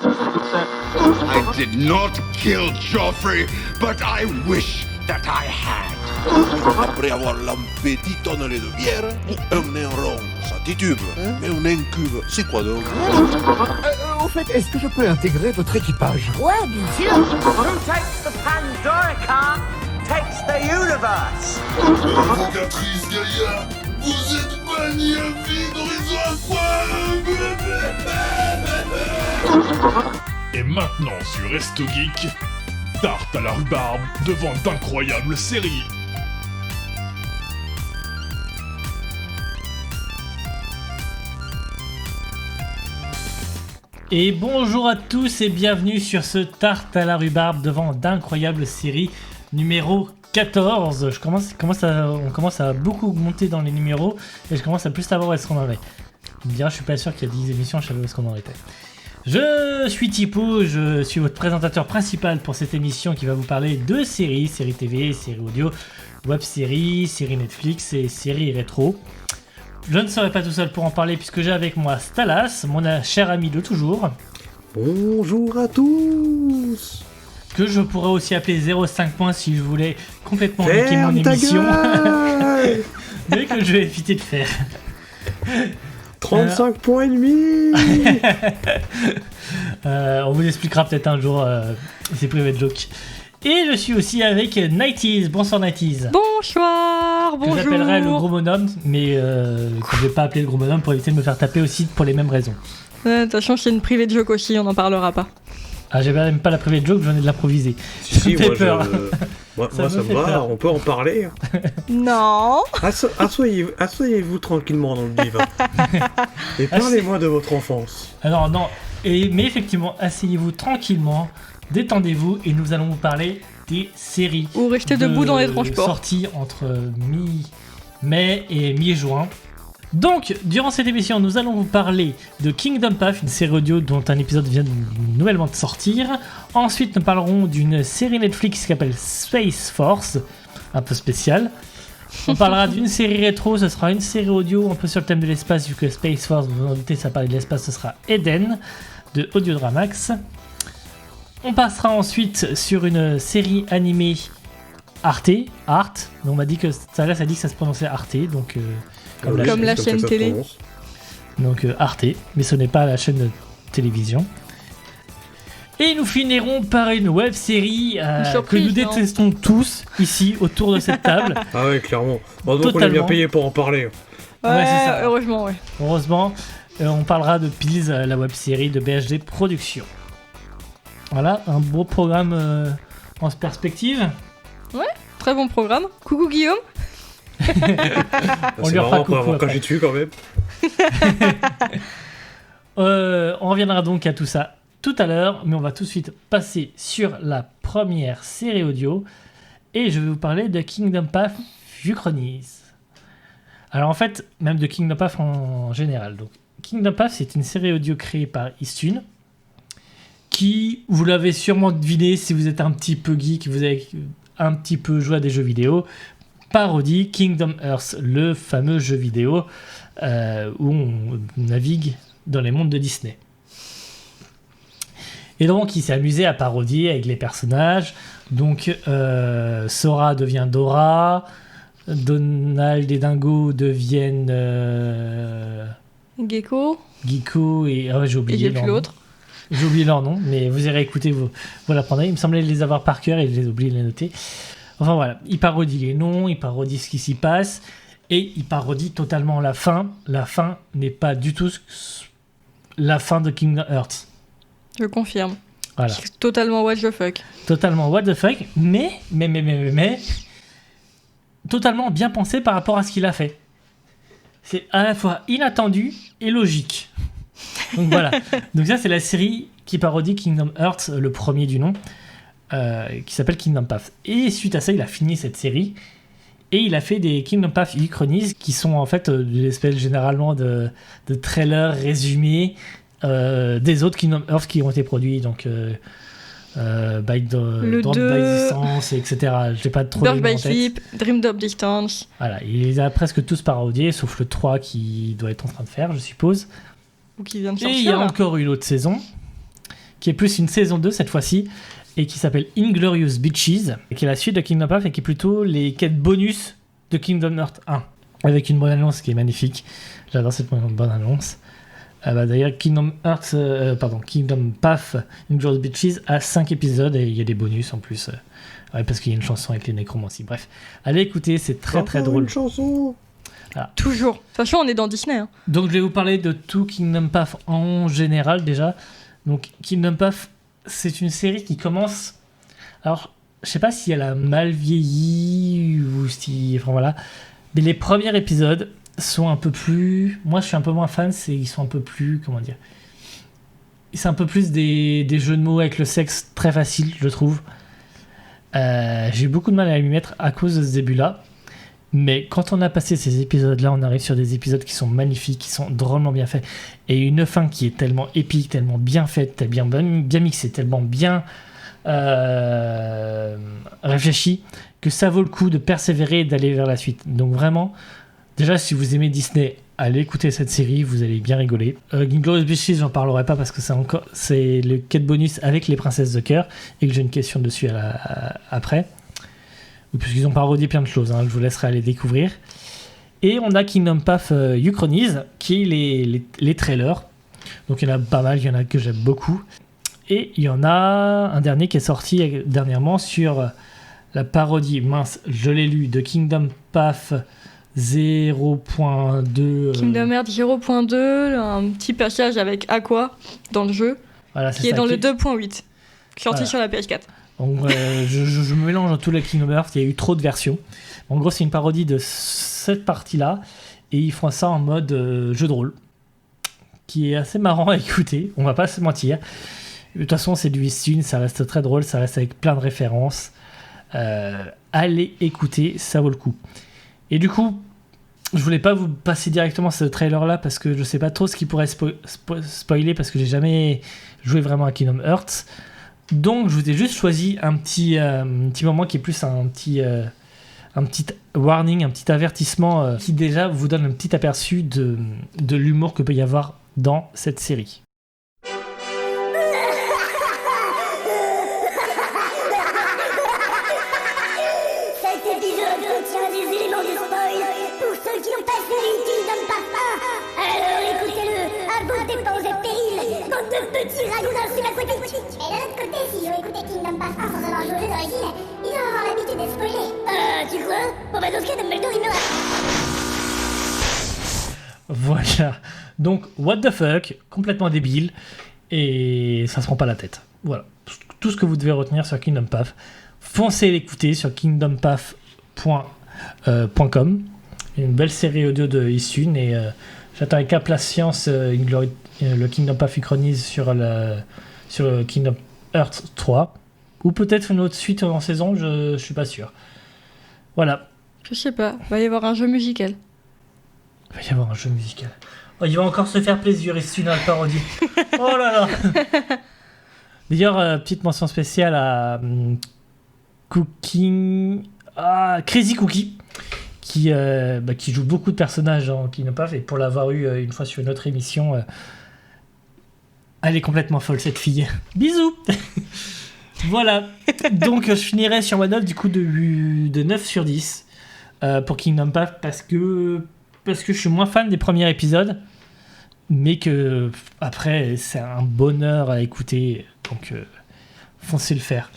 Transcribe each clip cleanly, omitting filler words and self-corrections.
I did not kill Joffrey, but I wish that I had. Après avoir lampé 10 tonnes de bière, un nain rond, ça titube. Mais un nain cube, c'est quoi donc? Au fait, est-ce que je peux intégrer votre équipage? Ouais, bien sûr. Who takes the Pandora car takes the universe. Provocatrice Gaïa, vous êtes bannie à vie d'horizon incroyable. Et maintenant sur Resto Geek, tarte à la rhubarbe devant d'incroyables séries. Et bonjour à tous et bienvenue sur ce tarte à la rhubarbe devant d'incroyables séries numéro 14. On commence à beaucoup monter dans les numéros et je commence à plus savoir où est-ce qu'on en est. Bien, je suis pas sûr qu'il y a 10 émissions, je savais où est-ce qu'on en était. Je suis Thibaut, je suis votre présentateur principal pour cette émission qui va vous parler de séries TV, séries audio, web-séries, séries Netflix et séries rétro. Je ne serai pas tout seul pour en parler puisque j'ai avec moi Stalas, mon cher ami de toujours. Bonjour à tous. Que je pourrais aussi appeler 0,5 points si je voulais complètement niquer mon émission. Mais que je vais éviter de faire. 35 points et demi. On vous expliquera peut-être un jour ces private jokes. Et je suis aussi avec Nighties. Bonsoir Nighties. Bonsoir, bonjour. Que j'appellerai le gros bonhomme, mais que je vais pas appeler le gros bonhomme pour éviter de me faire taper aussi pour les mêmes raisons. De toute façon, c'est une private joke aussi, on n'en parlera pas. Ah, j'ai même pas la private joke, j'en ai de l'improviser. Si, ça me fait peur. Moi, ça me va, peur. On peut en parler. Non. Asseyez-vous tranquillement dans le divan. Et parlez-moi de votre enfance. Alors non, mais effectivement, asseyez-vous tranquillement, détendez-vous et nous allons vous parler des séries. Ou restez debout dans les transports. Sorties entre mi-mai et mi-juin. Donc, durant cette émission, nous allons vous parler de Kingdom Path, une série audio dont un épisode vient nouvellement de sortir. Ensuite, nous parlerons d'une série Netflix qui s'appelle Space Force, un peu spéciale. On parlera d'une série rétro, ce sera une série audio un peu sur le thème de l'espace, vu que Space Force, vous vous en doutez, ça parle de l'espace, ce sera Eden, de Audiodramax. On passera ensuite sur une série animée Arte. On m'a dit que ça dit que ça se prononçait Arte, donc... Comme la chaîne télé. Donc Arte, mais ce n'est pas la chaîne de télévision. Et nous finirons par une web série que nous détestons tous ici autour de cette table. Ah ouais, clairement. Donc on est bien payé pour en parler. Ouais, c'est ça. Heureusement, ouais. Heureusement, on parlera de Pills, la web série de BHD Productions. Voilà, un beau programme en perspective. Ouais, très bon programme. Coucou Guillaume. On lui refera coucou quand j'ai dessus quand même. On reviendra donc à tout ça tout à l'heure, mais on va tout de suite passer sur la première série audio et je vais vous parler de Kingdom Path Uchronies. Alors en fait, même de Kingdom Path en général. Donc, Kingdom Path, c'est une série audio créée par Istune qui, vous l'avez sûrement deviné si vous êtes un petit peu geek, vous avez un petit peu joué à des jeux vidéo, parodie Kingdom Hearts, le fameux jeu vidéo où on navigue dans les mondes de Disney. Et donc il s'est amusé à parodier avec les personnages. Donc Sora devient Dora, Donald et Dingo deviennent Gecko et j'ai oublié l'autre. J'ai oublié leur nom, mais vous irez écouter, vous l'apprendrez. Il me semblait les avoir par cœur et je les ai oubliés de les noter. Enfin voilà, il parodie les noms, il parodie ce qui s'y passe, et il parodie totalement la fin. La fin n'est pas du tout la fin de Kingdom Hearts. Je confirme. Voilà. C'est totalement what the fuck. Totalement what the fuck, mais totalement bien pensé par rapport à ce qu'il a fait. C'est à la fois inattendu et logique. Donc voilà. Donc ça, c'est la série qui parodie Kingdom Hearts, le premier du nom. Qui s'appelle Kingdom Path. Et suite à ça, il a fini cette série et il a fait des Kingdom Path Uchronies qui sont en fait des espèces généralement de trailers résumés des autres Kingdom Hearts qui ont été produits. Donc by Distance, etc. J'ai pas trop Birth les noms by en tête. Sleep, Dream Drop Distance. Voilà, il les a presque tous parodiés, sauf le 3 qui doit être en train de faire, je suppose. Ou qui vient de Et sortir. il y a là. encore une autre saison qui est plus une saison 2 cette fois-ci, et qui s'appelle Inglorious Bitches, qui est la suite de Kingdom Hearts et qui est plutôt les quêtes bonus de Kingdom Hearts 1, avec une bonne annonce qui est magnifique. J'adore cette bonne annonce. D'ailleurs, Kingdom Path Inglorious Bitches a 5 épisodes et il y a des bonus en plus. Parce qu'il y a une chanson avec les nécromancies. Bref, allez écouter, c'est très très drôle. Une chanson. Toujours. De toute façon, on est dans Disney. Hein. Donc je vais vous parler de tout Kingdom Path en général déjà. Donc Kingdom Path, c'est une série qui commence... Alors, je sais pas si elle a mal vieilli ou si... Enfin voilà. Mais les premiers épisodes sont un peu plus... Moi, je suis un peu moins fan, ils sont un peu plus... Comment dire ? C'est un peu plus des jeux de mots avec le sexe très facile, je trouve. J'ai eu beaucoup de mal à m'y mettre à cause de ce début-là. Mais quand on a passé ces épisodes-là, on arrive sur des épisodes qui sont magnifiques, qui sont drôlement bien faits. Et une fin qui est tellement épique, tellement bien faite, bien mixée, tellement bien réfléchie, que ça vaut le coup de persévérer et d'aller vers la suite. Donc vraiment, déjà, si vous aimez Disney, allez écouter cette série, vous allez bien rigoler. Inglorious Bitches, j'en parlerai pas parce que c'est le quête bonus avec les princesses de cœur et que j'ai une question dessus après. Puisqu'ils ont parodié plein de choses, je vous laisserai aller découvrir. Et on a Kingdom Path Uchronies, qui est les trailers. Donc il y en a pas mal, il y en a que j'aime beaucoup. Et il y en a un dernier qui est sorti dernièrement sur la parodie, je l'ai lu, de Kingdom Path 0.2. Kingdom Hearts 0.2, un petit passage avec Aqua dans le jeu, voilà, qui est dans le 2.8, sorti sur la PS4. Donc, je me mélange dans tous les Kingdom Hearts, il y a eu trop de versions. En gros, c'est une parodie de cette partie-là, et ils font ça en mode jeu de rôle, qui est assez marrant à écouter, on va pas se mentir. De toute façon, c'est du Eastune, ça reste très drôle, ça reste avec plein de références. Allez écouter, ça vaut le coup. Et du coup, je voulais pas vous passer directement ce trailer-là, parce que je sais pas trop ce qui pourrait spoiler, parce que j'ai jamais joué vraiment à Kingdom Hearts. Donc je vous ai juste choisi un petit moment qui est plus un petit warning, un petit avertissement qui déjà vous donne un petit aperçu de l'humour que peut y avoir dans cette série. Cet épisode contient des éléments de spoil pour ceux qui n'ont pas suivi Kingdom Path 1. Alors écoutez-le, à vos dépens et périls, bande de petits ragondins subaquatiques. Et de l'autre côté, s'ils ont écouté Kingdom Path 1 sans avoir joué aux jeux d'origine, ils doivent avoir l'habitude d'être spoilés. Tu crois? Bon bah dans ce cas, Dumbledore il meurt. Voilà. Donc, what the fuck, complètement débile, et ça se prend pas la tête. Voilà. Tout ce que vous devez retenir sur Kingdom Path. Foncez l'écouter sur kingdompath.com. Une belle série audio de Issun, et j'attends avec impatience le Kingdom Path Uchronies sur le Kingdom Hearts 3. Ou peut-être une autre suite en saison, je suis pas sûr. Voilà. Je sais pas, va y avoir un jeu musical. Il va y avoir un jeu musical. Oh, il va encore se faire plaisir, Issun dans la parodie. Oh là là. D'ailleurs, petite mention spéciale à Crazy Cookie, qui joue beaucoup de personnages en Kingdom Path, et pour l'avoir eu une fois sur une autre émission, elle est complètement folle cette fille. Bisous. Voilà, donc je finirai sur ma note du coup de 9 sur 10 pour Kingdom Path, parce que je suis moins fan des premiers épisodes, mais que après c'est un bonheur à écouter, donc foncez le faire.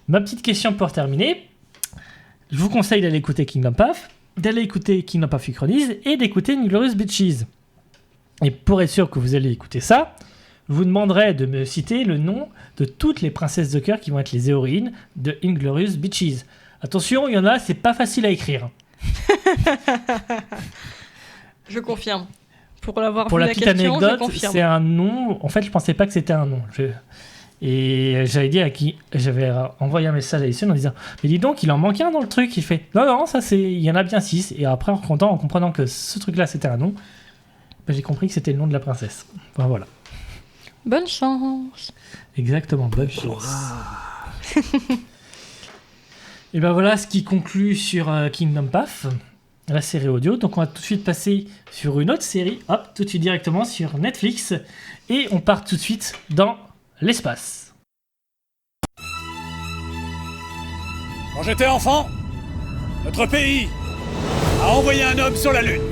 Ma petite question pour terminer, je vous conseille d'aller écouter Kingdom Path, d'aller écouter Kingdom Path Uchronies et d'écouter Inglorious Bitches. Et pour être sûr que vous allez écouter ça, je vous demanderai de me citer le nom de toutes les princesses de cœur qui vont être les héroïnes de Inglorious Bitches. Attention, il y en a, c'est pas facile à écrire. Je confirme. Pour l'avoir Pour vu la la petite question, je anecdote, confirme. c'est un nom. En fait, je pensais pas que c'était un nom. Et j'avais dit à qui j'avais envoyé un message à Issun en disant mais dis donc, il en manque un dans le truc. Il fait non, ça c'est, il y en a bien 6. Et après, en comprenant que ce truc-là c'était un nom, j'ai compris que c'était le nom de la princesse. Enfin, voilà. Bonne chance. Exactement, bonne chance. Et ben voilà ce qui conclut sur Kingdom Path, la série audio. Donc on va tout de suite passer sur une autre série, hop, tout de suite directement sur Netflix. Et on part tout de suite dans l'espace. Quand j'étais enfant, notre pays a envoyé un homme sur la Lune.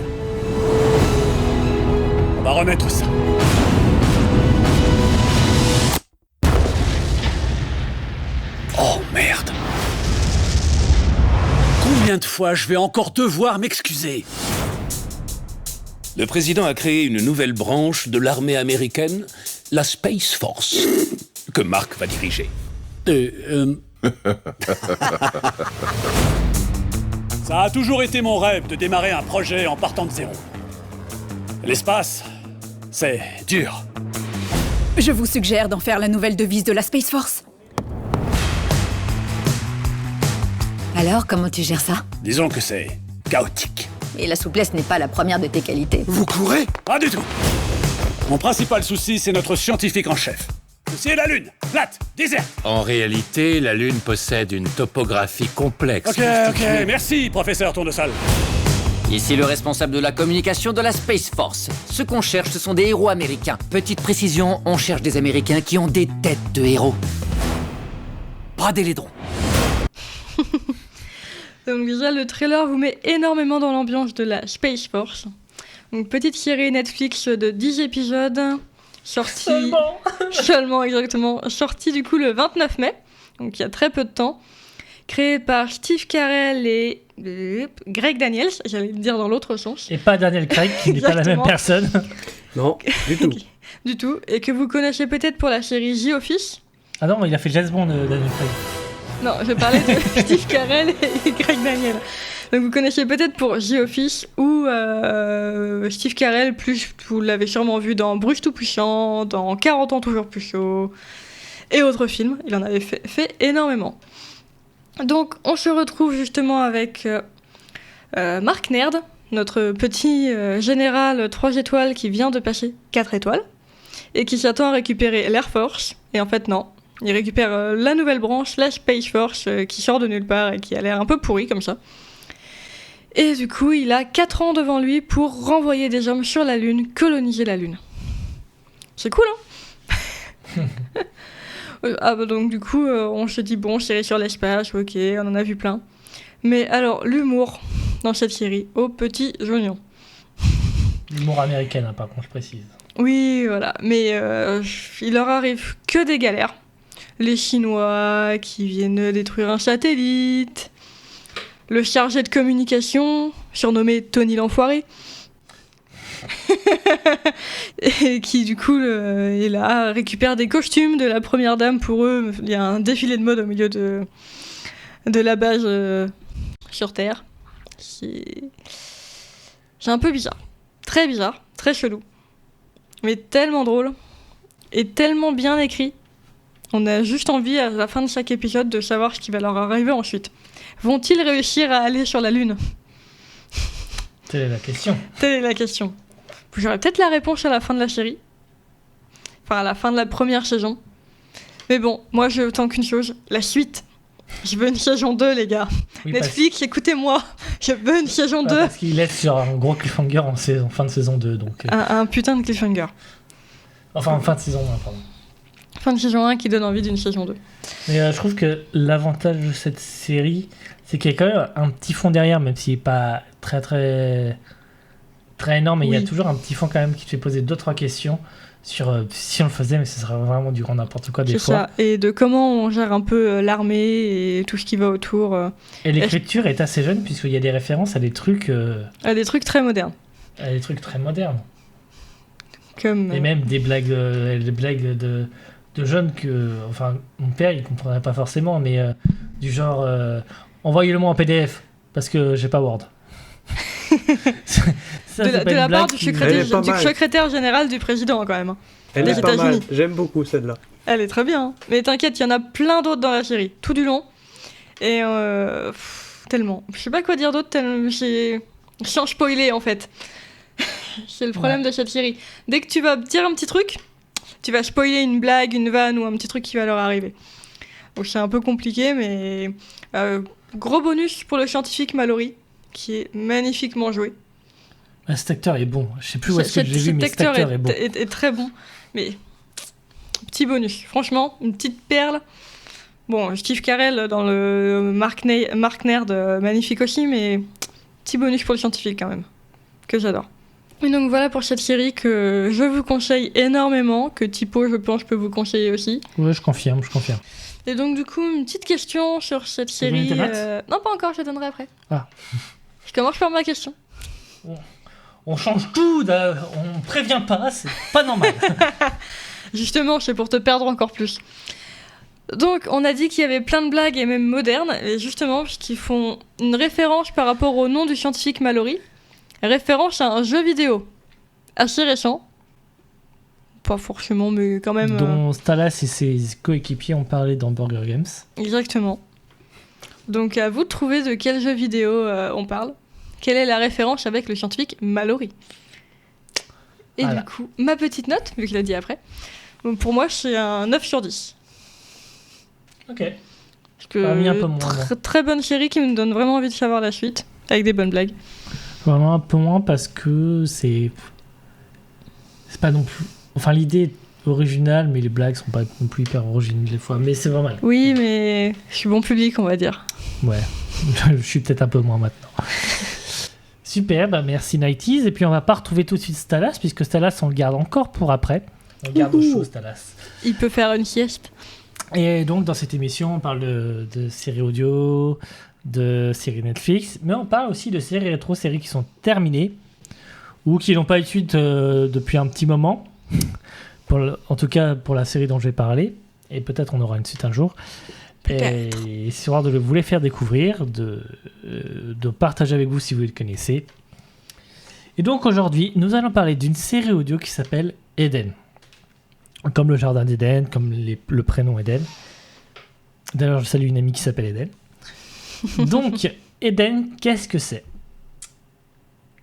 On va remettre ça. Oh merde. Combien de fois je vais encore devoir m'excuser? Le président a créé une nouvelle branche de l'armée américaine, la Space Force, que Mark va diriger. Ça a toujours été mon rêve de démarrer un projet en partant de zéro. L'espace, c'est dur. Je vous suggère d'en faire la nouvelle devise de la Space Force. Alors, comment tu gères ça? Disons que c'est chaotique. Et la souplesse n'est pas la première de tes qualités. Vous courez? Pas du tout. Mon principal souci, c'est notre scientifique en chef. Ceci est la Lune, plate, déserte. En réalité, la Lune possède une topographie complexe. Ok, merci, professeur Tournesol. Ici le responsable de la communication de la Space Force. Ce qu'on cherche, ce sont des héros américains. Petite précision, on cherche des Américains qui ont des têtes de héros. Pas des laidrons. Donc déjà, le trailer vous met énormément dans l'ambiance de la Space Force. Donc petite série Netflix de 10 épisodes, sortie... Seulement, exactement. Sortie du coup le 29 mai, donc il y a très peu de temps. Créée par Steve Carell et Greg Daniels, j'allais le dire dans l'autre sens. Et pas Daniel Craig, qui n'est pas la même personne. Non, du tout. Du tout. Et que vous connaissez peut-être pour la série The Office. Ah non, il a fait James Bond, Daniel Craig. Non, je parlais de Steve Carell et Greg Daniel. Donc vous connaissez peut-être pour The Office ou Steve Carell, plus vous l'avez sûrement vu dans Bruce Tout-Puissant, dans 40 ans toujours plus chaud et autres films. Il en avait fait énormément. Donc on se retrouve justement avec Mark Nerd, notre petit général 3 étoiles qui vient de passer 4 étoiles et qui s'attend à récupérer l'Air Force. Et en fait non. Il récupère la nouvelle branche, la Space Force, qui sort de nulle part et qui a l'air un peu pourri comme ça. Et du coup, il a 4 ans devant lui pour renvoyer des hommes sur la Lune, coloniser la Lune. C'est cool, hein? Ah bah donc du coup, on se dit, bon, série sur l'espace, ok, on en a vu plein. Mais alors, l'humour dans cette série, aux petits oignons. L'humour américain, hein, par contre, je précise. Oui, voilà, mais il leur arrive que des galères. Les Chinois qui viennent détruire un satellite, le chargé de communication, surnommé Tony l'Enfoiré, et qui du coup est là, récupère des costumes de la première dame pour eux. Il y a un défilé de mode au milieu de la base sur Terre. C'est un peu bizarre, très chelou, mais tellement drôle et tellement bien écrit. On a juste envie, à la fin de chaque épisode, de savoir ce qui va leur arriver ensuite. Vont-ils réussir à aller sur la Lune? Telle est la question. Telle est la question. J'aurai peut-être la réponse à la fin de la série. Enfin, à la fin de la première saison. Mais bon, moi, je attends qu'une chose, la suite. Je veux une saison 2, les gars. Oui, Netflix, écoutez-moi. Je veux une saison 2. Parce qu'il laisse sur un gros cliffhanger en fin de saison 2. Donc, un putain de cliffhanger. Enfin, en fin de saison 1, pardon. Fin de saison 1 qui donne envie d'une saison 2. Mais je trouve que l'avantage de cette série, c'est qu'il y a quand même un petit fond derrière, même s'il n'est pas très énorme, mais oui. Il y a toujours un petit fond quand même qui te fait poser 2-3 questions sur si on le faisait, mais ce serait vraiment du grand n'importe quoi des fois. C'est ça, et de comment on gère un peu l'armée et tout ce qui va autour. Et l'écriture est assez jeune, puisqu'il y a des références à des trucs... à des trucs très modernes. À des trucs très modernes. Comme... Et même des blagues de jeunes que... Enfin, mon père, il comprendrait pas forcément, mais du genre... envoyez-le-moi en PDF, parce que j'ai pas Word. Ça, de la part du secrétaire général du président, quand même. Elle est pas mal, j'aime beaucoup celle-là. Elle est très bien, mais t'inquiète, il y en a plein d'autres dans la série, tout du long. Et tellement. Je sais pas quoi dire d'autre, sans spoiler en fait. C'est le problème de cette série. Dès que tu vas dire un petit truc, tu vas spoiler une blague, une vanne ou un petit truc qui va leur arriver. Donc c'est un peu compliqué, mais gros bonus pour le scientifique Mallory, qui est magnifiquement joué. Cet acteur est bon. Je sais plus où est-ce que je l'ai vu, mais cet acteur est bon. Est très bon. Mais petit bonus. Franchement, une petite perle. Bon, Steve Carell dans le Mark Nerd, magnifique aussi, mais petit bonus pour le scientifique quand même, que j'adore. Et donc voilà pour cette série que je vous conseille énormément, que Tipo, je pense, peut vous conseiller aussi. Ouais, je confirme. Et donc du coup, une petite question sur cette série. Non, pas encore, je te donnerai après. Ah. Je commence par ma question. On change tout, on prévient pas, c'est pas normal. Justement, c'est pour te perdre encore plus. Donc, on a dit qu'il y avait plein de blagues et même modernes, et justement, qui font une référence par rapport au nom du scientifique Mallory, référence à un jeu vidéo assez récent. Pas forcément, mais quand même. Dont Stalas et ses coéquipiers ont parlé dans Burger Games. Exactement. Donc, à vous de trouver de quel jeu vidéo on parle. Quelle est la référence avec le scientifique Mallory? Et voilà. Du coup, ma petite note, vu qu'il a dit après, donc pour moi, c'est un 9 sur 10. Ok. Parce que très bonne série qui me donne vraiment envie de savoir la suite, avec des bonnes blagues. Vraiment un peu moins parce que c'est pas non plus... Enfin, l'idée est originale, mais les blagues sont pas non plus hyper originales des fois. Mais c'est vraiment mal. Oui, mais je suis bon public, on va dire. Ouais, je suis peut-être un peu moins maintenant. Super, bah merci 90s. Et puis on va pas retrouver tout de suite Stalas, puisque Stalas on le garde encore pour après. On garde au chaud Stalas. Il peut faire une sieste. Et donc dans cette émission on parle de séries audio, de séries Netflix, mais on parle aussi de séries rétro, séries qui sont terminées ou qui n'ont pas eu de suite depuis un petit moment. En tout cas pour la série dont je vais parler, et peut-être on aura une suite un jour. Et histoire de vous les faire découvrir, de partager avec vous si vous les connaissez. Et donc aujourd'hui, nous allons parler d'une série audio qui s'appelle Eden. Comme le jardin d'Eden, comme le prénom Eden. D'ailleurs, je salue une amie qui s'appelle Eden. Donc, Eden, qu'est-ce que c'est?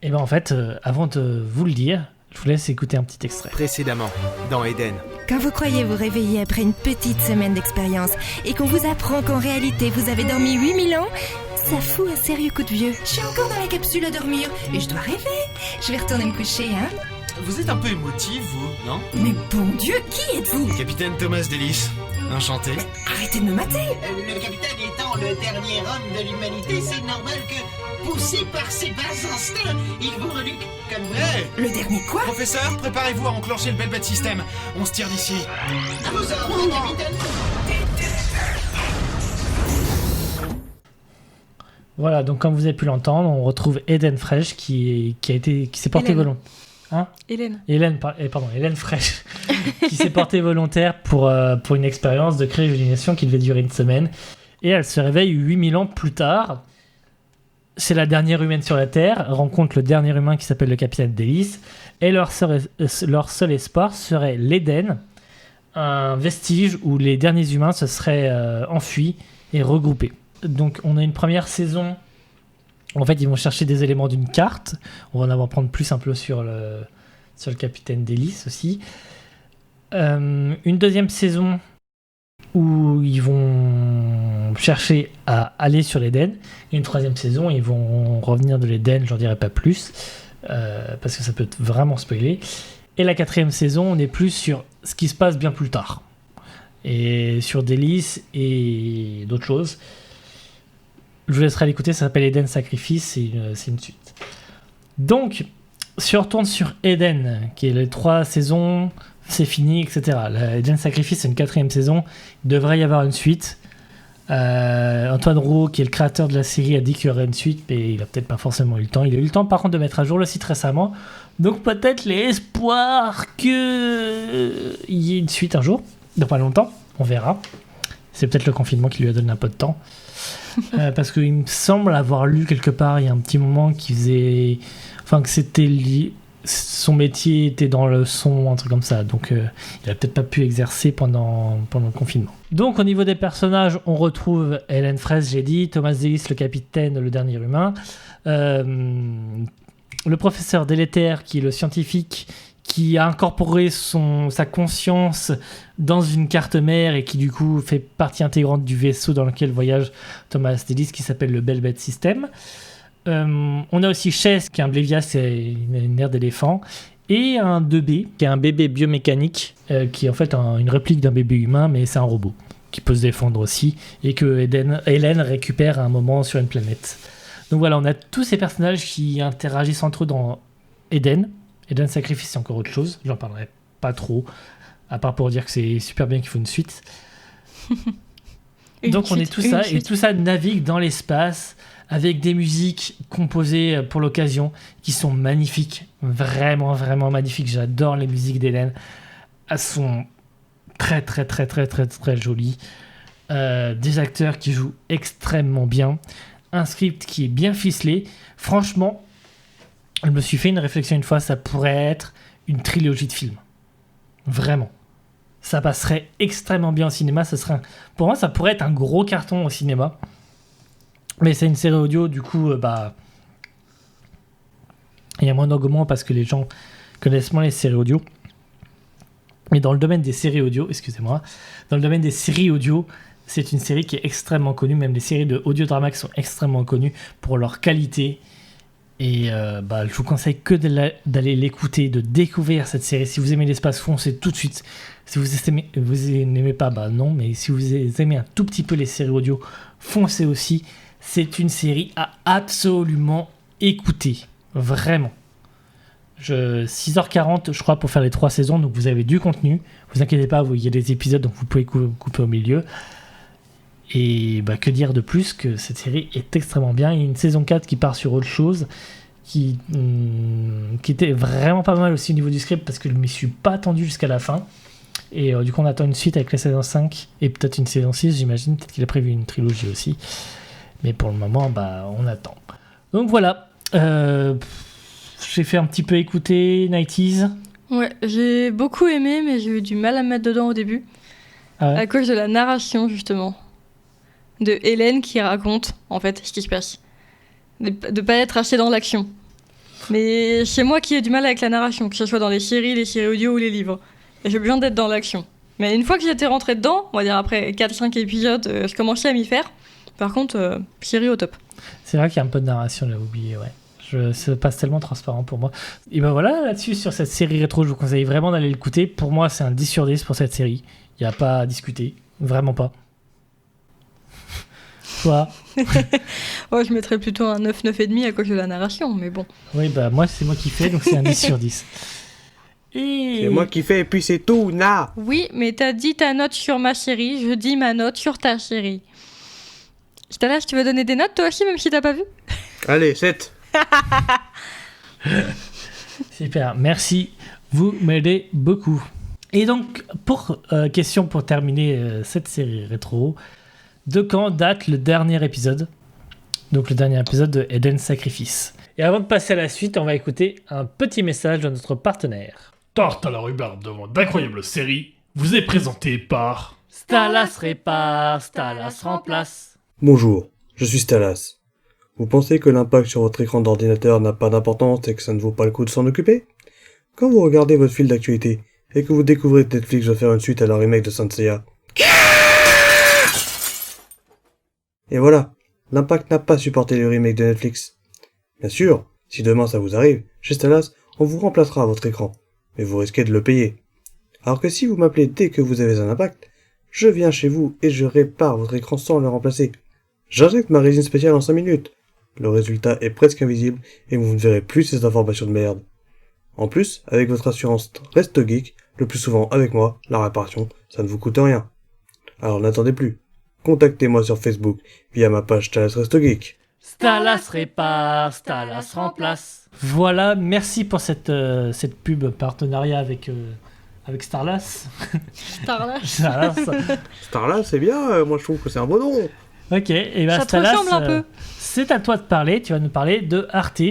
Et bien en fait, avant de vous le dire, je vous laisse écouter un petit extrait. Précédemment, dans Eden. Quand vous croyez vous réveiller après une petite semaine d'expérience et qu'on vous apprend qu'en réalité vous avez dormi 8000 ans, ça fout un sérieux coup de vieux. Je suis encore dans la capsule à dormir et je dois rêver. Je vais retourner me coucher, hein. Vous êtes un peu émotif, vous, non? Mais bon Dieu, qui êtes-vous? Capitaine Thomas Delis. Enchanté. Arrêtez de me mater. Le capitaine étant le dernier homme de l'humanité, c'est normal que, poussé par ses bas instincts, il vous reluque comme vous. Hey, le dernier quoi? Professeur, préparez-vous à enclencher le Belbet System. On se tire d'ici. À vos ordres, capitaine. Voilà, donc comme vous avez pu l'entendre, on retrouve Eden Fresh qui s'est porté volontaire. Hein? Hélène Fresh qui s'est portée volontaire pour une expérience de cryonisation qui devait durer une semaine, et elle se réveille 8000 ans plus tard. C'est la dernière humaine sur la Terre, rencontre le dernier humain qui s'appelle le capitaine Delis, et leur seul espoir serait l'Éden, un vestige où les derniers humains se seraient enfuis et regroupés. Donc on a une première saison. En fait, ils vont chercher des éléments d'une carte. On va en apprendre plus un peu sur le capitaine Delis aussi. Une deuxième saison où ils vont chercher à aller sur l'Éden. Et une troisième saison, ils vont revenir de l'Éden. J'en dirai pas plus parce que ça peut vraiment spoiler. Et la quatrième saison, on est plus sur ce qui se passe bien plus tard. Et sur Delis et d'autres choses. Je vous laisserai l'écouter, ça s'appelle Eden Sacrifice, c'est une suite. Donc, si on retourne sur Eden, qui est les 3 saisons, c'est fini, etc. Eden Sacrifice, c'est une 4e saison, il devrait y avoir une suite. Antoine Roux, qui est le créateur de la série, a dit qu'il y aurait une suite, mais il a peut-être pas forcément eu le temps. Il a eu le temps, par contre, de mettre à jour le site récemment. Donc, peut-être les espoirs qu'il y ait une suite un jour, dans pas longtemps, on verra. C'est peut-être le confinement qui lui a donné un peu de temps. Parce qu'il me semble avoir lu quelque part il y a un petit moment qu'il faisait, enfin que c'était son métier était dans le son, un truc comme ça, donc il a peut-être pas pu exercer pendant le confinement. Donc au niveau des personnages, on retrouve Hélène Fraisse, j'ai dit, Thomas Delis, le capitaine, le dernier humain, le professeur Délétère qui est le scientifique qui a incorporé sa conscience dans une carte mère et qui du coup fait partie intégrante du vaisseau dans lequel voyage Thomas Delis, qui s'appelle le Belbet System. On a aussi Chess qui est un Blévias, c'est une nerf d'éléphant, et un 2B, qui est un bébé biomécanique, qui est en fait une réplique d'un bébé humain, mais c'est un robot, qui peut se défendre aussi, et que Hélène récupère à un moment sur une planète. Donc voilà, on a tous ces personnages qui interagissent entre eux dans Eden. Eden Sacrifice, c'est encore autre chose, j'en parlerai pas trop, à part pour dire que c'est super bien qu'il faut une suite. Donc on est tout ça, et tout ça navigue dans l'espace, avec des musiques composées pour l'occasion qui sont magnifiques, vraiment vraiment magnifiques. J'adore les musiques d'Hélène, elles sont très très très très très très jolies. Des acteurs qui jouent extrêmement bien, un script qui est bien ficelé. Franchement, je me suis fait une réflexion une fois, ça pourrait être une trilogie de films, vraiment. Ça passerait extrêmement bien au cinéma. Pour moi, ça pourrait être un gros carton au cinéma. Mais c'est une série audio, du coup, il y a moins d'engouement parce que les gens connaissent moins les séries audio. Mais dans le domaine des séries audio, dans le domaine des séries audio, c'est une série qui est extrêmement connue. Même les séries de audio-drama qui sont extrêmement connues pour leur qualité. Et je vous conseille que d'aller l'écouter, de découvrir cette série. Si vous aimez l'espace, foncez tout de suite. Si vous n'aimez pas, non. Mais si vous aimez un tout petit peu les séries audio, foncez aussi. C'est une série à absolument écouter. Vraiment. 6h40, je crois, pour faire les 3 saisons. Donc vous avez du contenu. Vous inquiétez pas, il y a des épisodes, donc vous pouvez couper au milieu. Et que dire de plus que cette série est extrêmement bien. Il y a une saison 4 qui part sur autre chose, qui était vraiment pas mal aussi au niveau du script, parce que je ne m'y suis pas attendu jusqu'à la fin. Et du coup on attend une suite avec la saison 5 et peut-être une saison 6, j'imagine. Peut-être qu'il a prévu une trilogie aussi. Mais pour le moment, on attend. Donc voilà. J'ai fait un petit peu écouter 90s. Ouais, j'ai beaucoup aimé, mais j'ai eu du mal à me mettre dedans au début. Ah ouais. À cause de la narration, justement. De Hélène qui raconte, en fait, ce qui se passe. De pas être assez dans l'action. Mais c'est moi qui ai du mal avec la narration, que ce soit dans les séries audio ou les livres. Et j'ai besoin d'être dans l'action. Mais une fois que j'étais rentrée dedans, on va dire après 4-5 épisodes, je commençais à m'y faire. Par contre, série au top. C'est vrai qu'il y a un peu de narration, j'avais oublié, ouais. Ça passe tellement transparent pour moi. Et voilà, là-dessus, sur cette série rétro, je vous conseille vraiment d'aller l'écouter. Pour moi, c'est un 10 sur 10 pour cette série. Il n'y a pas à discuter. Vraiment pas. Toi je mettrais plutôt un 9, 9,5 à cause de la narration, mais bon. Oui, moi, c'est moi qui fais, donc c'est un 10 sur 10. Et... C'est moi qui fais, et puis c'est tout, na. Oui, mais t'as dit ta note sur ma série, je dis ma note sur ta série. Stalas, tu veux donner des notes toi aussi, même si t'as pas vu? Allez, 7. Super, merci, vous m'aidez beaucoup. Et donc, question pour terminer cette série rétro, de quand date le dernier épisode? Donc le dernier épisode de Eden Sacrifice. Et avant de passer à la suite, on va écouter un petit message de notre partenaire. Tarte à la rhubarbe devant d'incroyables séries vous est présenté par... Stalas répare, Stalas remplace. Bonjour, je suis Stalas. Vous pensez que l'impact sur votre écran d'ordinateur n'a pas d'importance et que ça ne vaut pas le coup de s'en occuper? Quand vous regardez votre fil d'actualité et que vous découvrez que Netflix va faire une suite à la remake de Saint Seiya, et voilà, l'impact n'a pas supporté le remake de Netflix. Bien sûr, si demain ça vous arrive, chez Stalas, on vous remplacera votre écran, mais vous risquez de le payer. Alors que si vous m'appelez dès que vous avez un impact, je viens chez vous et je répare votre écran sans le remplacer. J'injecte ma résine spéciale en 5 minutes. Le résultat est presque invisible et vous ne verrez plus ces informations de merde. En plus, avec votre assurance Resto Geek, le plus souvent avec moi, la réparation, ça ne vous coûte rien. Alors n'attendez plus. Contactez-moi sur Facebook via ma page Stalas Resto Geek. Stalas répare, Stalas remplace. Voilà, merci pour cette pub partenariat avec Starlas. Starlas, c'est bien, moi je trouve que c'est un bon nom. Ok, et bien Starlas, c'est à toi de parler. Tu vas nous parler de Arte,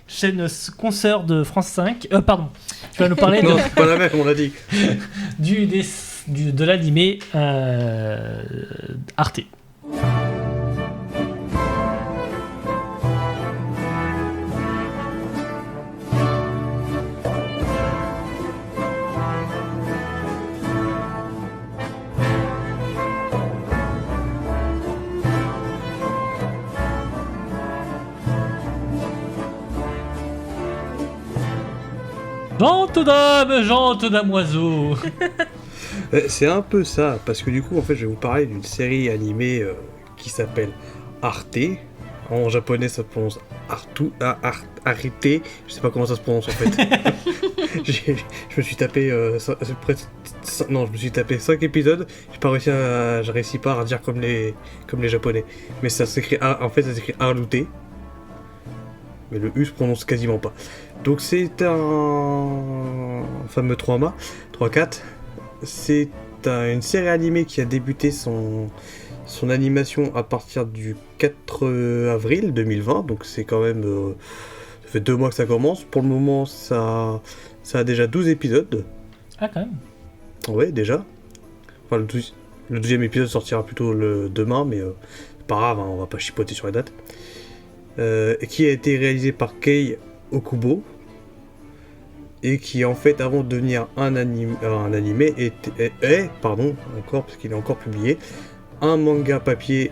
chaîne consoeur de France 5. Pardon, tu vas nous parler non, c'est pas la même, on l'a dit. de l'animé Arte. Pente d'âme, jante damoiseau. C'est un peu ça, parce que du coup, en fait, je vais vous parler d'une série animée qui s'appelle Arte. En japonais, ça se prononce Arte. Je sais pas comment ça se prononce en fait. Je me suis tapé je me suis tapé 5 épisodes. Je réussis pas à dire comme les japonais. Mais ça s'écrit en fait ça s'écrit Arlute. Mais le U se prononce quasiment pas. Donc c'est un fameux 3-4. C'est une série animée qui a débuté son animation à partir du 4 avril 2020, donc c'est quand même... ça fait 2 mois que ça commence. Pour le moment, ça a déjà 12 épisodes. Ah, quand même. Ouais, déjà. Enfin, le 12e épisode sortira plutôt demain, mais c'est pas grave, hein, on va pas chipoter sur les dates. Qui a été réalisé par Kei Okubo, et qui en fait, avant de devenir un animé, encore, parce qu'il est encore publié, un manga papier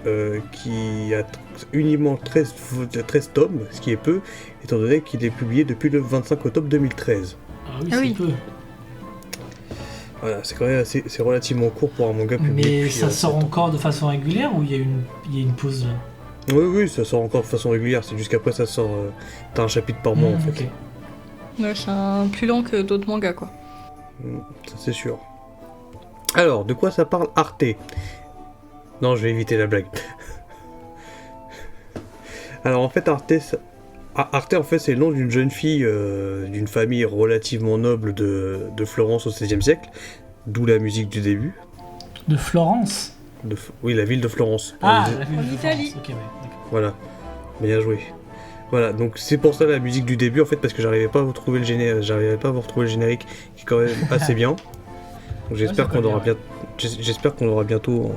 qui a uniquement 13 tomes, ce qui est peu, étant donné qu'il est publié depuis le 25 octobre 2013. Ah oui, c'est peu. Voilà, c'est quand même c'est relativement court pour un manga publié. Mais ça sort encore de façon régulière ou il y a une pause là? Oui, ça sort encore de façon régulière, c'est juste qu'après ça sort... t'as un chapitre par mois en fait. Okay. Ouais, c'est plus long que d'autres mangas quoi. Ça c'est sûr. Alors, de quoi ça parle Arte? Non, je vais éviter la blague. Alors en fait, Arte en fait, c'est le nom d'une jeune fille d'une famille relativement noble de Florence au XVIe siècle, d'où la musique du début. De Florence? Oui, la ville de Florence. Ah, la ville de Italie. Florence. Ok, ouais, d'accord. Voilà, bien joué. Voilà, donc c'est pour ça la musique du début en fait, parce que j'arrivais pas à vous retrouver le générique, qui est quand même assez bien. Donc j'espère qu'on aura bientôt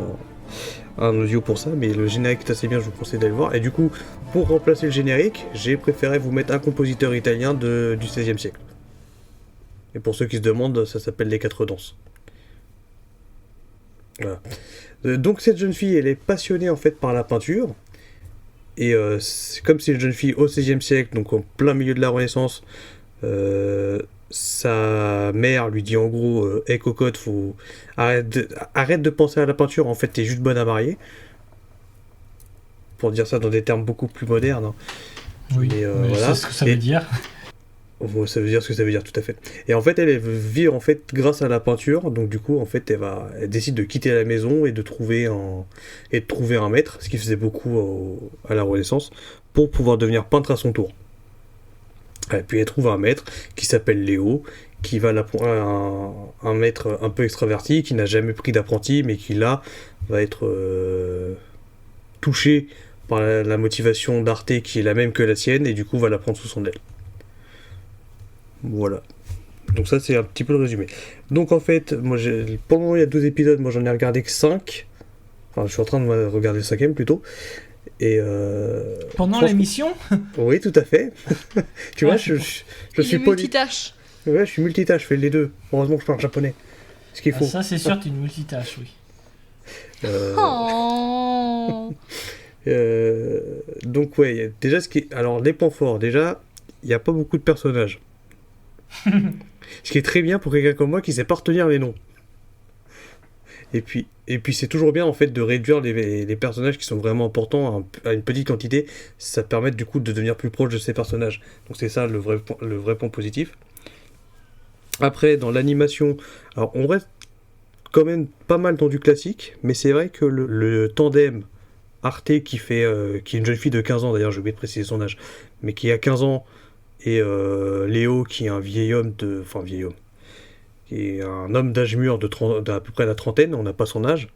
un audio pour ça, mais le générique est assez bien, je vous conseille d'aller le voir. Et du coup, pour remplacer le générique, j'ai préféré vous mettre un compositeur italien du XVIe siècle. Et pour ceux qui se demandent, ça s'appelle Les Quatre Danses. Voilà. Donc cette jeune fille, elle est passionnée en fait par la peinture. Et comme c'est une jeune fille au XVIe siècle, donc en plein milieu de la Renaissance, sa mère lui dit en gros hey cocotte, arrête de penser à la peinture, en fait t'es juste bonne à marier, pour dire ça dans des termes beaucoup plus modernes, hein. Oui, mais voilà. c'est ce que ça veut dire. Ça veut dire ce que ça veut dire, tout à fait. Et en fait elle veut vivre en fait grâce à la peinture, donc du coup en fait elle décide de quitter la maison et de trouver un maître, ce qui faisait beaucoup à la Renaissance, pour pouvoir devenir peintre à son tour. Et puis elle trouve un maître qui s'appelle Léo, qui va un maître un peu extraverti, qui n'a jamais pris d'apprenti, mais qui là va être touché par la motivation d'Arte qui est la même que la sienne, et du coup va la prendre sous son aile. Voilà. Donc ça c'est un petit peu le résumé. Donc en fait, moi pour le moment il y a 12 épisodes, moi j'en ai regardé que 5. Enfin je suis en train de regarder le 5e plutôt. Et pendant l'émission? Oui, tout à fait. Tu vois, je suis multitâche. Ouais, je suis multitâche, je fais les deux. Heureusement que je parle japonais. Ce qu'il faut. Ça, c'est sûr, t'es une multitâche, oui. Donc, ouais, déjà, alors, les points forts, déjà, il n'y a pas beaucoup de personnages. Ce qui est très bien pour quelqu'un comme moi qui sait pas retenir les noms. Et puis c'est toujours bien en fait de réduire les personnages qui sont vraiment importants à une petite quantité. Ça permet du coup de devenir plus proche de ces personnages. Donc c'est ça le vrai point positif. Après dans l'animation, alors on reste quand même pas mal dans du classique, mais c'est vrai que le tandem Arte qui est une jeune fille de 15 ans, d'ailleurs j'ai oublié de préciser son âge, mais qui a 15 ans, et Léo qui est un vieil homme qui est un homme d'âge mûr d'à peu près la trentaine, on n'a pas son âge,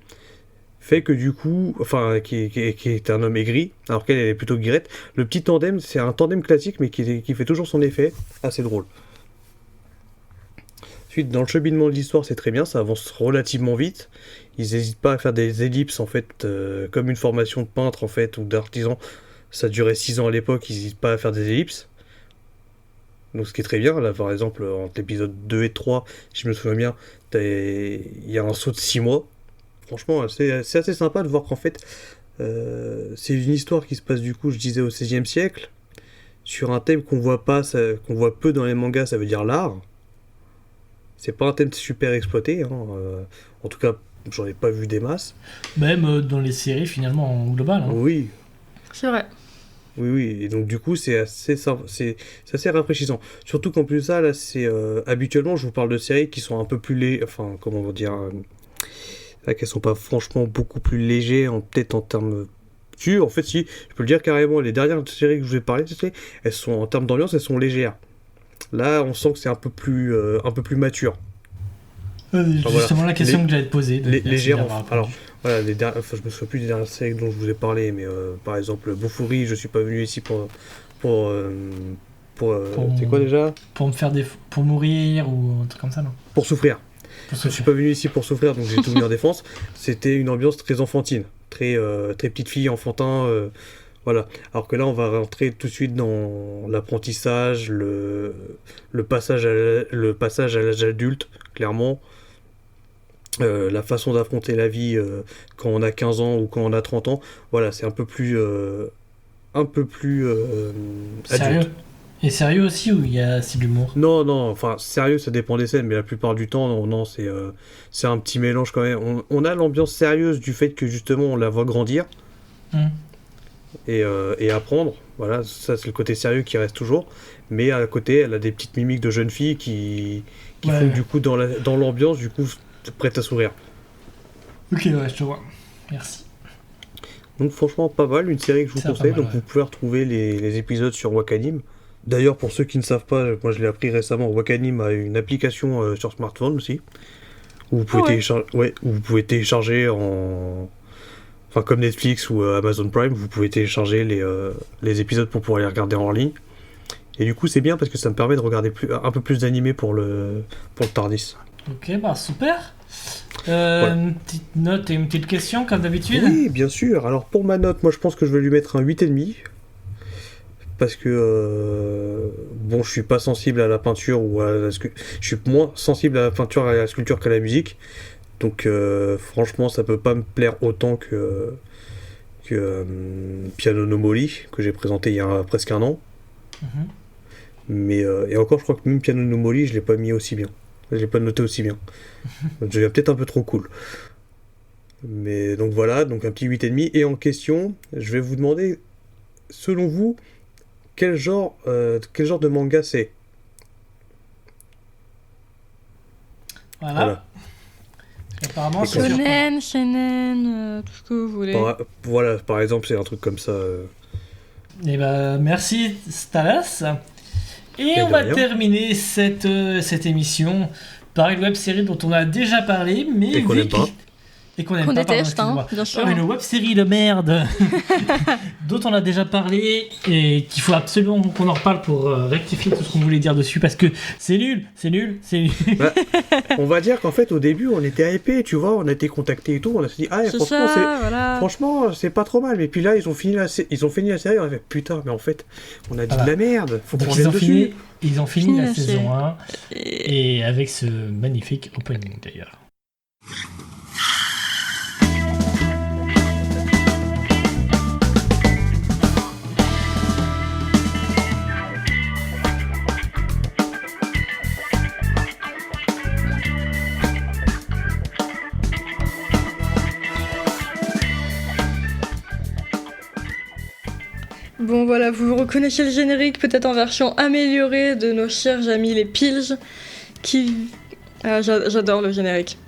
fait que du coup, enfin, qui est un homme aigri, alors qu'elle est plutôt guirette. Le petit tandem, c'est un tandem classique, mais qui fait toujours son effet, assez drôle. Ensuite, dans le cheminement de l'histoire, c'est très bien, ça avance relativement vite. Ils n'hésitent pas à faire des ellipses, en fait, comme une formation de peintre, en fait, ou d'artisan. Ça durait 6 ans à l'époque, ils n'hésitent pas à faire des ellipses. Donc ce qui est très bien, là par exemple entre l'épisode 2 et 3, si je me souviens bien, il y a un saut de 6 mois. Franchement, c'est assez sympa de voir qu'en fait, c'est une histoire qui se passe du coup, je disais, au XVIe siècle, sur un thème qu'on voit peu dans les mangas, ça veut dire l'art. C'est pas un thème super exploité, hein. En tout cas, j'en ai pas vu des masses. Même dans les séries, finalement, en global. Hein. Oui. C'est vrai. Oui, et donc du coup, c'est assez rafraîchissant. Surtout qu'en plus de ça, là, habituellement, je vous parle de séries qui sont un peu plus enfin, comment on va dire, qu'elles sont pas franchement beaucoup plus légères, peut-être en termes... Si, en fait, si, je peux le dire carrément, les dernières séries que je vous ai parlé, elles sont, en termes d'ambiance, elles sont légères. Là, on sent que c'est un peu plus mature. Justement, voilà. La question que j'allais te poser. Légère, alors, voilà, je me souviens plus des dernières séries dont je vous ai parlé, mais par exemple, Boufouri, je suis pas venu ici pour c'est quoi déjà ? Pour mourir ou un truc comme ça, non ? Pour souffrir. Je suis pas venu ici pour souffrir, donc j'ai tout mis en défense. C'était une ambiance très enfantine, très petite fille, enfantin, voilà. Alors que là, on va rentrer tout de suite dans l'apprentissage, le passage à l'âge adulte, clairement. La façon d'affronter la vie quand on a 15 ans ou quand on a 30 ans, voilà, c'est un peu plus sérieux. adulte. Et sérieux aussi, ou c'est de l'humour ? Non, enfin, sérieux, ça dépend des scènes, mais la plupart du temps, non, c'est un petit mélange quand même. On a l'ambiance sérieuse du fait que justement, on la voit grandir et apprendre, voilà, ça c'est le côté sérieux qui reste toujours, mais à côté, elle a des petites mimiques de jeune fille qui font du coup, dans l'ambiance, du coup, prête à sourire. Ok, ouais, je te vois. Merci. Donc franchement, pas mal, une série que je vous conseille, donc vous pouvez retrouver les épisodes sur Wakanim. D'ailleurs, pour ceux qui ne savent pas, moi je l'ai appris récemment, Wakanim a une application sur smartphone aussi, où vous pouvez télécharger enfin comme Netflix ou Amazon Prime, vous pouvez télécharger les épisodes pour pouvoir les regarder en ligne. Et du coup, c'est bien parce que ça me permet de regarder un peu plus d'animés pour le Tardis. Ok, bah super. Une petite note et une petite question comme d'habitude. Oui, bien sûr. Alors pour ma note, moi je pense que je vais lui mettre un 8,5. Parce que je suis pas sensible à la peinture ou à la sculpture. Je suis moins sensible à la peinture et à la sculpture qu'à la musique. Donc franchement, ça peut pas me plaire autant que Piano no Mori, que j'ai présenté il y a presque un an. Mais et encore, je crois que même Piano no Mori, je l'ai pas mis aussi bien. Je l'ai pas noté aussi bien. Donc je vais peut-être un peu trop cool. Mais donc voilà, donc un petit 8,5. Et en question, je vais vous demander, selon vous, quel genre de manga c'est ? Voilà. Apparemment, c'est Shonen, tout ce que vous voulez. Voilà, par exemple, c'est un truc comme ça. Et bah, merci Stalas. Et on va terminer cette émission par une web-série dont on a déjà parlé, mais et qu'on n'aime pas. Et qu'on déteste, bien sûr. Une web-série de merde dont on a déjà parlé et qu'il faut absolument qu'on en reparle pour rectifier tout ce qu'on voulait dire dessus parce que c'est nul. Bah, on va dire qu'en fait au début on était hypés, tu vois, on a été contactés et tout, on a dit franchement c'est pas trop mal, mais puis là ils ont fini la série, on a fait putain mais en fait on a dit de la merde, faut qu'on revienne dessus. Ils ont fini la saison 1 et avec ce magnifique opening d'ailleurs. Bon voilà, vous reconnaissez le générique peut-être en version améliorée de nos chers amis les Pilge qui... Ah, j'adore le générique.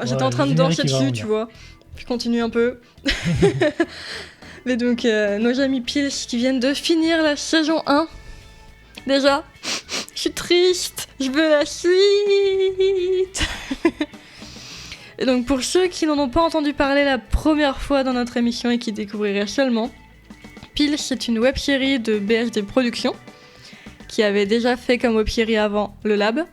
J'étais en train de danser dessus, tu vois. Je continue un peu. Mais donc, nos amis Pilge qui viennent de finir la saison 1. Déjà, je suis triste, je veux la suite. Et donc pour ceux qui n'en ont pas entendu parler la première fois dans notre émission et qui découvriraient seulement, Pilge, c'est une web-série de BSD Productions qui avait déjà fait comme web-série avant le Lab.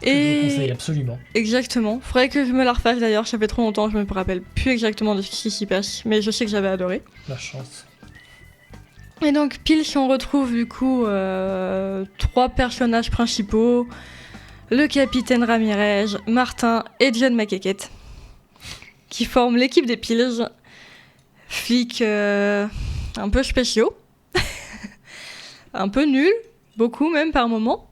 Je vous conseille absolument. Exactement. Faudrait que je me la refasse d'ailleurs, ça fait trop longtemps, je me rappelle plus exactement de ce qui s'y passe, mais je sais que j'avais adoré. La chance. Et donc Pilge, on retrouve du coup 3 personnages principaux, le capitaine Ramirez, Martin et John McEckett, qui forment l'équipe des Pilge, flics un peu spéciaux, un peu nuls, beaucoup même par moments,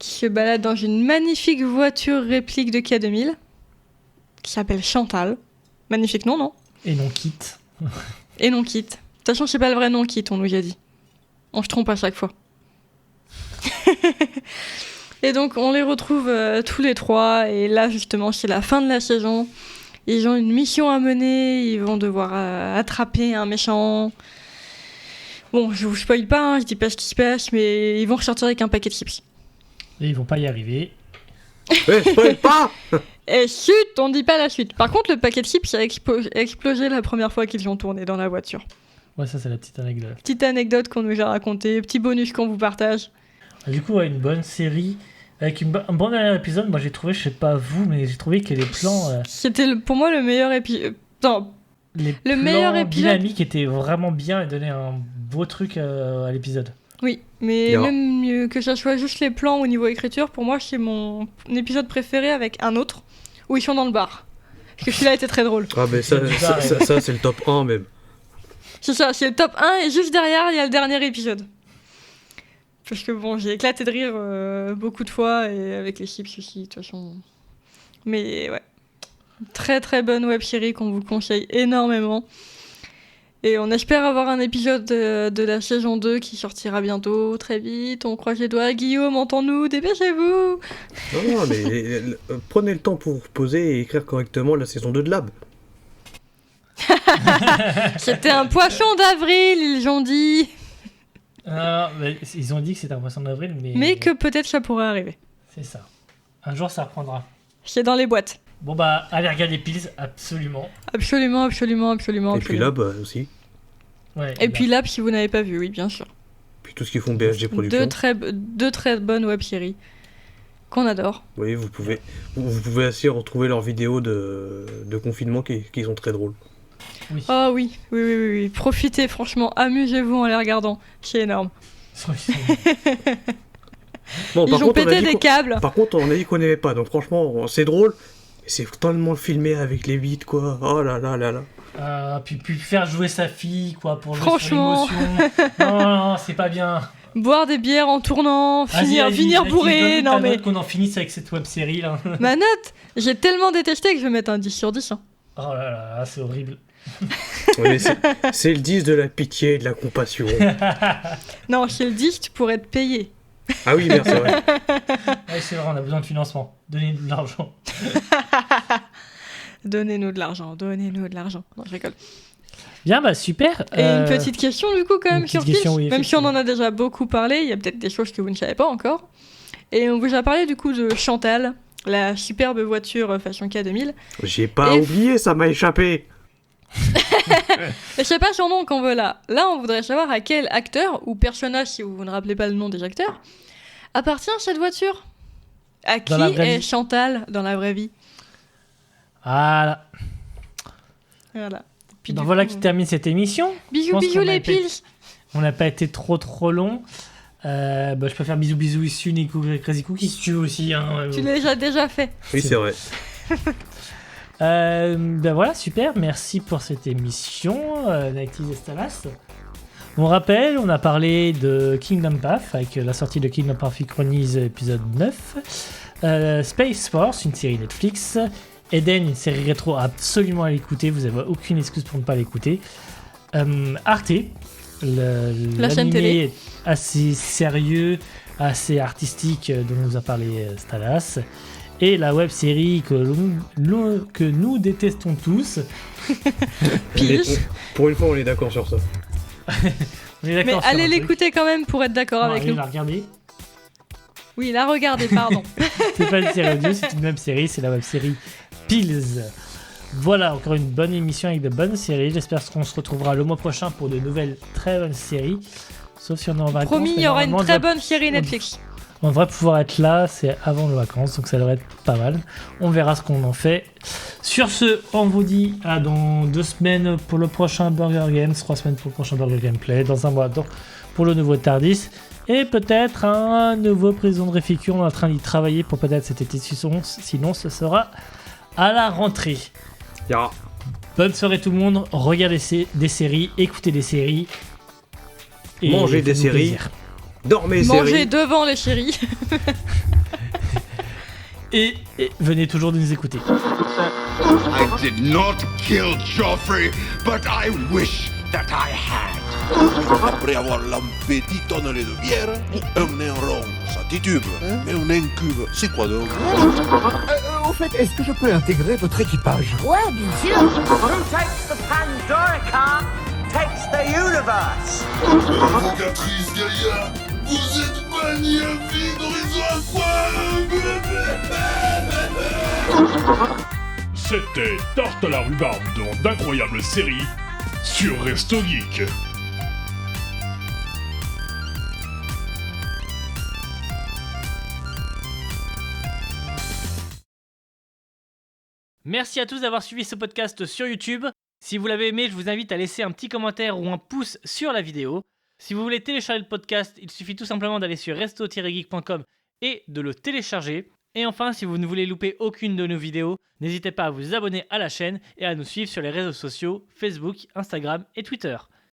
qui se balade dans une magnifique voiture réplique de K2000 qui s'appelle Chantal. Magnifique nom, non? Et non Kit. Et non Kit. De toute façon, c'est pas le vrai nom Kit, on nous a dit. On se trompe à chaque fois. Et donc, on les retrouve tous les trois. Et là, justement, c'est la fin de la saison. Ils ont une mission à mener. Ils vont devoir attraper un méchant. Bon, je vous spoil pas, hein, je dis pas ce qui se passe, mais ils vont ressortir avec un paquet de chips. Et ils vont pas y arriver. Spoil pas. Et chut, on dit pas la suite. Par contre, le paquet de chips a explosé la première fois qu'ils ont tourné dans la voiture. Ouais, ça c'est la petite anecdote. Petite anecdote qu'on nous a racontée, petit bonus qu'on vous partage. Du coup, ouais, une bonne série. Avec un bon dernier épisode, moi j'ai trouvé, je sais pas vous, mais j'ai trouvé que les plans... C'était pour moi le meilleur épisode... Le meilleur meilleur épisode dynamique était vraiment bien et donnait un beau truc à l'épisode. Oui, mais même mieux que ça soit juste les plans au niveau écriture, pour moi c'est mon épisode préféré avec un autre, où ils sont dans le bar. Parce que celui-là était très drôle. Ah mais ça c'est le top 1 même. C'est ça, c'est le top 1 et juste derrière il y a le dernier épisode. Parce que bon, j'ai éclaté de rire beaucoup de fois et avec les chips aussi, de toute façon. Mais ouais, très très bonne web-série qu'on vous conseille énormément. Et on espère avoir un épisode de la saison 2 qui sortira bientôt, très vite. On croise les doigts. Guillaume, entends-nous, dépêchez-vous. Non, mais prenez le temps pour vous poser et écrire correctement la saison 2 de Lab. C'était un poisson d'avril, ils ont dit. Mais ils ont dit que c'était un poisson d'avril, mais que peut-être ça pourrait arriver. C'est ça. Un jour ça reprendra. C'est dans les boîtes. Bon bah, allez regarder Pills, absolument. Absolument. Et puis Lab aussi. Ouais, et puis Lab, si vous n'avez pas vu, oui, bien sûr. Puis tout ce qu'ils font BHG Productions. Deux très bonnes web-séries qu'on adore. Oui, vous pouvez aussi retrouver leurs vidéos de confinement qui sont très drôles. Oui. Oh oui. Profitez, franchement, amusez-vous en les regardant. C'est énorme. Bon, ils ont pété des câbles. Par contre, on a dit qu'on n'aimait pas, donc franchement, c'est drôle. Mais c'est totalement filmé avec les bits, quoi. Oh là là là là. Puis faire jouer sa fille, quoi, pour jouer franchement. sur l'émotion. Non, c'est pas bien. Boire des bières en tournant, finir bourré. Non mais qu'on en finisse avec cette web-série là. Ma note, j'ai tellement détesté que je vais mettre un 10 sur 10. Hein. Oh là là, c'est horrible. Oui, c'est le 10 de la pitié et de la compassion. Non, c'est le 10, tu pourrais te payer. Ah oui, merci, c'est vrai. Ouais, c'est vrai, on a besoin de financement. Donnez-nous de l'argent. Donnez-nous de l'argent. Non, je rigole. Bien, bah super. Et une petite question du coup quand même sur Pills. Oui, même si on en a déjà beaucoup parlé, il y a peut-être des choses que vous ne savez pas encore. Et on vous a parlé du coup de Chantal, la superbe voiture façon K2000. J'ai pas oublié, ça m'a échappé. Je sais pas son nom qu'on veut là. Là, on voudrait savoir à quel acteur ou personnage, si vous ne rappelez pas le nom des acteurs, appartient cette voiture. À qui est Chantal dans la vraie vie? Voilà. Puis donc voilà qui termine cette émission. Bisous les Pills. On n'a pas été trop long. Je peux faire bisous issus Nico Crazy Cookie si tu veux aussi. Hein. Tu l'as déjà fait. Oui, c'est vrai. Ben voilà, super, merci pour cette émission, Nighties Estalas. On rappelle, on a parlé de Kingdom Path avec la sortie de Kingdom Path Chronicles épisode 9, Space Force, une série Netflix, Eden, une série rétro absolument à l'écouter, vous n'avez aucune excuse pour ne pas l'écouter, Arte, la chaîne télé assez sérieux, assez artistique dont nous a parlé Stalas. Et la web-série que nous détestons tous. Pour une fois, on est d'accord sur ça. Mais allez l'écouter quand même pour être d'accord avec nous. La regarder. Oui, la regarder, pardon. C'est pas une série audio, c'est une web-série, c'est la web-série Pills. Voilà, encore une bonne émission avec de bonnes séries. J'espère qu'on se retrouvera le mois prochain pour de nouvelles très bonnes séries. Sauf si on est en vacances. Promis, il y aura une très bonne série Netflix. On devrait pouvoir être là, c'est avant les vacances, donc ça devrait être pas mal. On verra ce qu'on en fait. Sur ce, on vous dit à dans 2 semaines pour le prochain Burger Games, 3 semaines pour le prochain Burger Gameplay, dans un mois pour le nouveau TARDIS, et peut-être un nouveau Prison de Réficure. On est en train d'y travailler pour peut-être cet été, sinon ce sera à la rentrée. Yeah. Bonne soirée tout le monde, regardez des séries, écoutez des séries. Et mangez des séries. Plaisir. Dormez Mangez devant les séries. et venez toujours de nous écouter. I did not kill Joffrey, but I wish that I had. Après avoir lampé 10 tonnes de bière, un nain rond, ça titube. Mais un nain cube, c'est quoi donc? Au fait, est-ce que je peux intégrer votre équipage? Ouais, bien sûr. Who takes the Pandorica takes the universe. Invocatrice Gaïa, vous êtes magnifique d'horizon C'était Tarte à la rhubarbe dans d'incroyables séries sur Resto Geek. Merci à tous d'avoir suivi ce podcast sur YouTube. Si vous l'avez aimé, je vous invite à laisser un petit commentaire ou un pouce sur la vidéo. Si vous voulez télécharger le podcast, il suffit tout simplement d'aller sur resto-geek.com et de le télécharger. Et enfin, si vous ne voulez louper aucune de nos vidéos, n'hésitez pas à vous abonner à la chaîne et à nous suivre sur les réseaux sociaux Facebook, Instagram et Twitter.